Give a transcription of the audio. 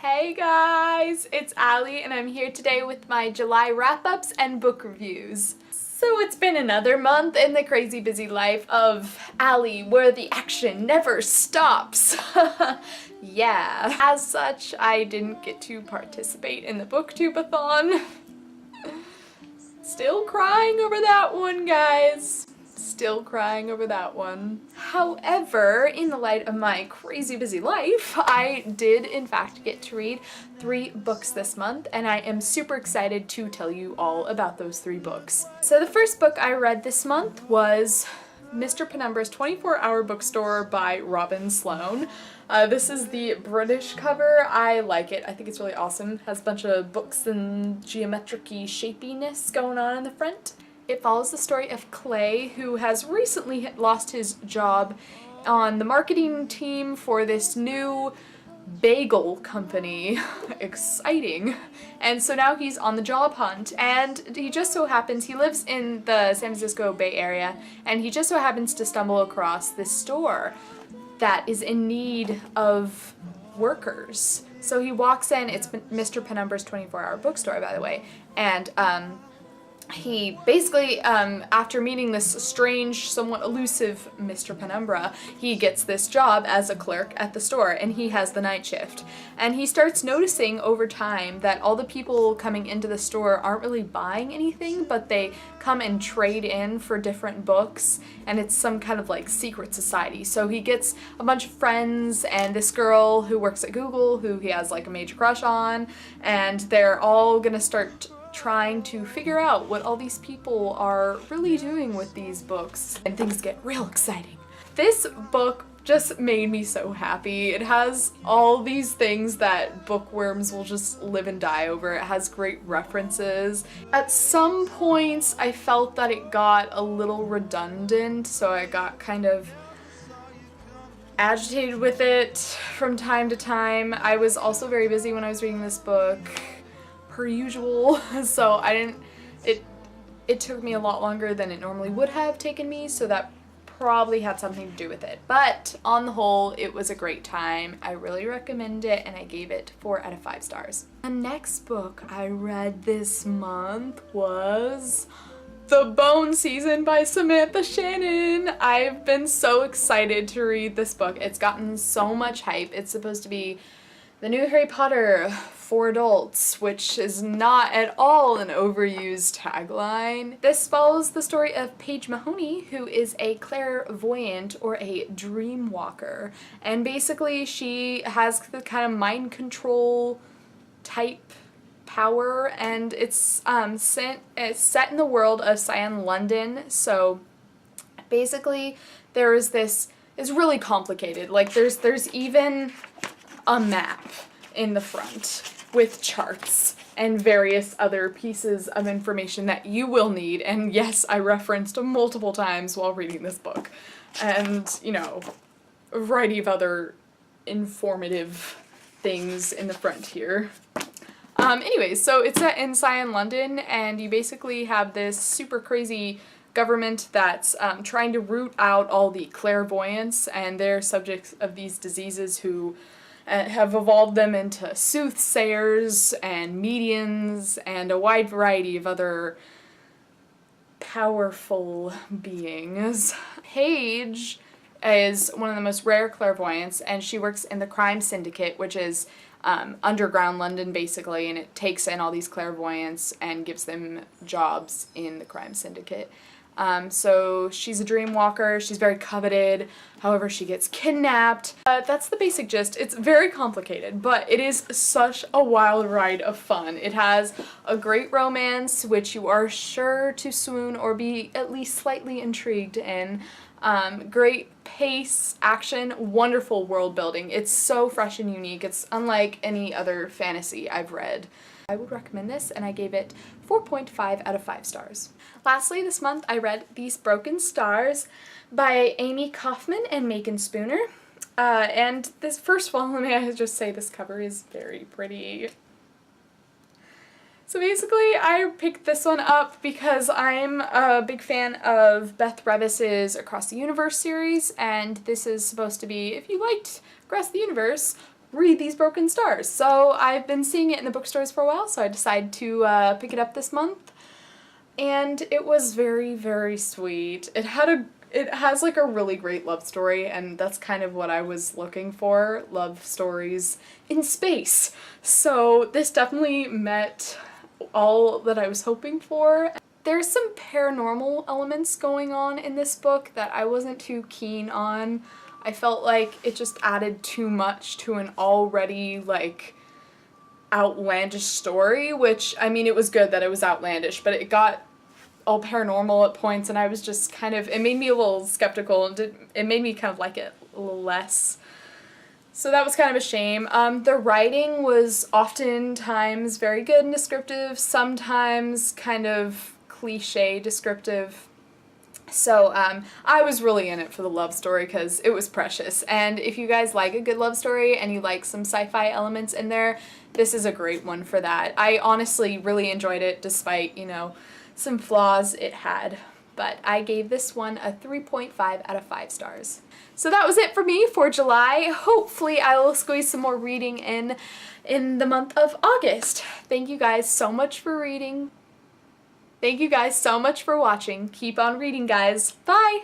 Hey guys, it's Allie and I'm here today with my July wrap-ups and book reviews. So it's been another month in the crazy busy life of Allie where the action never stops. Yeah. As such, I didn't get to participate in the booktube-a-thon. Still crying over that one, guys. Still crying over that one. However, in the light of my crazy busy life, I did in fact get to read 3 books this month, and I am super excited to tell you all about those 3 books. So the first book I read this month was Mr. Penumbra's 24-Hour Bookstore by Robin Sloan. This is the British cover. I like it. I think it's really awesome. It has a bunch of books and geometric-y shapiness going on in the front. It follows the story of Clay, who has recently lost his job on the marketing team for this new bagel company. Exciting. And so now he's on the job hunt, and he just so happens, he lives in the San Francisco Bay Area, and he just so happens to stumble across this store that is in need of workers. So he walks in, it's Mr. Penumbra's 24-Hour Bookstore, by the way, and he basically, after meeting this strange, somewhat elusive Mr. Penumbra, he gets this job as a clerk at the store, and he has the night shift. And he starts noticing over time that all the people coming into the store aren't really buying anything, but they come and trade in for different books, and it's some kind of like secret society. So he gets a bunch of friends and this girl who works at Google who he has like a major crush on, and they're all gonna start trying to figure out what all these people are really doing with these books, and things get real exciting. This book just made me so happy. It has all these things that bookworms will just live and die over. It has great references. At some points I felt that it got a little redundant, so I got kind of agitated with it from time to time. I was also very busy when I was reading this book, per usual, so it took me a lot longer than it normally would have taken me, so that probably had something to do with it. But on the whole, it was a great time. I really recommend it, and I gave it 4 out of 5 stars. The next book I read this month was The Bone Season by Samantha Shannon. I've been so excited to read this book. It's gotten so much hype. It's supposed to be the new Harry Potter for adults, which is not at all an overused tagline. This follows the story of Paige Mahoney, who is a clairvoyant or a dream walker. And basically she has the kind of mind control type power, and it's set in the world of Cyan London. So basically there is this, it's really complicated. Like there's even a map in the front with charts and various other pieces of information that you will need, and yes, I referenced multiple times while reading this book, and you know, a variety of other informative things in the front here. Anyways, so it's set in Cyan London, and you basically have this super crazy government that's trying to root out all the clairvoyants, and they're subjects of these diseases who have evolved them into soothsayers and mediums and a wide variety of other powerful beings. Paige is one of the most rare clairvoyants, and she works in the crime syndicate, which is underground London basically, and it takes in all these clairvoyants and gives them jobs in the crime syndicate. So she's a dream walker, she's very coveted, however she gets kidnapped. That's the basic gist. It's very complicated, but it is such a wild ride of fun. It has a great romance, which you are sure to swoon or be at least slightly intrigued in. Great pace, action, wonderful world building. It's so fresh and unique. It's unlike any other fantasy I've read. I would recommend this, and I gave it 4.5 out of 5 stars. Lastly, this month I read These Broken Stars by Amy Kaufman and Megan Spooner. And this, first of all, let me just say this cover is very pretty. So basically, I picked this one up because I'm a big fan of Beth Revis's Across the Universe series, and this is supposed to be, if you liked Across the Universe, read These Broken Stars. So I've been seeing it in the bookstores for a while, so I decided to pick it up this month. And it was very, very sweet. It has like a really great love story, and that's kind of what I was looking for, love stories in space. So this definitely met all that I was hoping for. There's some paranormal elements going on in this book that I wasn't too keen on. I felt like it just added too much to an already, like, outlandish story, which, I mean, it was good that it was outlandish, but it got all paranormal at points, and I was just kind of, it made me a little skeptical, and it made me kind of like it a little less. So that was kind of a shame. The writing was oftentimes very good and descriptive, sometimes kind of cliche descriptive. So I was really in it for the love story because it was precious. And if you guys like a good love story and you like some sci-fi elements in there, this is a great one for that. I honestly really enjoyed it despite, you know, some flaws it had. But I gave this one a 3.5 out of 5 stars. So that was it for me for July. Hopefully I will squeeze some more reading in the month of August. Thank you guys so much for reading. Thank you guys so much for watching. Keep on reading, guys. Bye!